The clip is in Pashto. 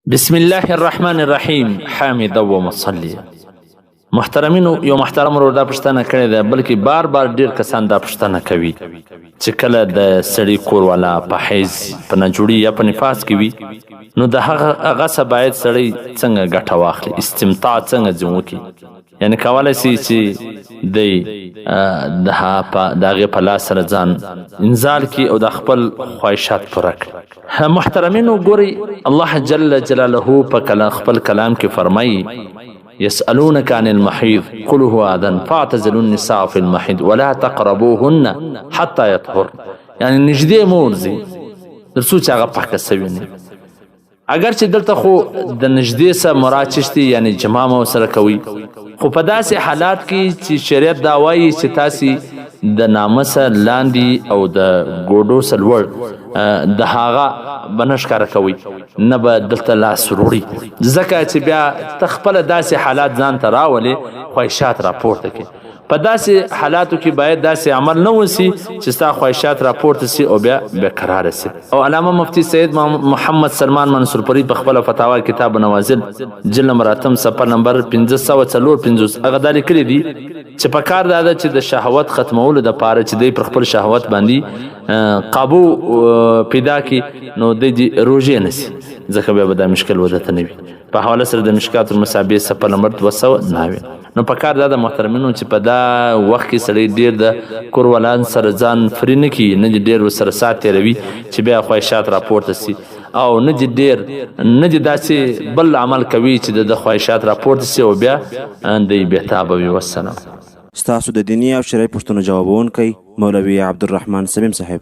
بسم الله الرحمن الرحیم حامد و مصلی. محترمینو، یو محترم ورور دا پوښتنه کړې ده، بلکې بار بار ډیر کسان دا پوښتنه کوي چې کله د سړي کور والا په حیض، په ناجوړي یا په نفاس کې وي، نو د هغه څه باید سړی څنګه ګټه واخلي، استمتاع څنګه ځینې وکړي. یعنې کولی شي چې دی د هغې په لاس سره ځان انزال کړي او د خپل خواهشات پوره کړي. محترمینو ګورئ، الله جل جلاله په خپل کلام کې فرمایي: يسألونك عن المحيض قل هو أذى فاعتزلوا النساء في المحيض ولا تقربوهن حتى يطهر. یعنی نږدې مه ورځئ تر څو چې هغه پاکه سوي نه وي. اگر چې دلته خو د نږدې څه مراد چشتي، یعنی جما مه ورسره کوئ، خو په داسې حالات کې چې شریعت دا وایي چې تاسې د ناموسه لاندې او د ګوډو څه لوړ د هغه به نه ښکاره کوئ، نه به دلته لاس وروړي، ځکه چې بیا ته خپله داسې حالات ځان ته راولې، خواهشات راپورته کړي. په داسې حالاتو کې باید داسې عمل نه وسي چې ستا خواهشات راپورته سي او بیا بېقراره سي. او علامه مفتي سید محمد سلمان منصور پرید په خپله فتاوا کتاب نوازل جلد نمبر 8 صفحه نمبر 554 هغه دا لیکلي دي چې په کار دا ده چې د شهوت ختمولو دپاره چې دی پر خپل شهوت باندې قابو پیدا کړي، نو دی روژې نیسي، ځکه بیا به دا مشکل ودته نه وي. په حواله سره د مشکات المصابیح صفحه نمبر 209. نو په کار دا د محترمینو چې په دا وخت کې سړی ډېر د کور والان سره ځان فري نه کړي، نه دې ډېر ورسره ساعت تېروي چې بیا خواهشات راپورته سي، او نه دې داسې بل عمل کوي چې د خواهشات راپورته سي او بیا دی بېتابه وي. والسلام. ستاسو د دیني او شرعي پوښتنو جوابونکی مولوي عبدالرحمن سمیم صاحب.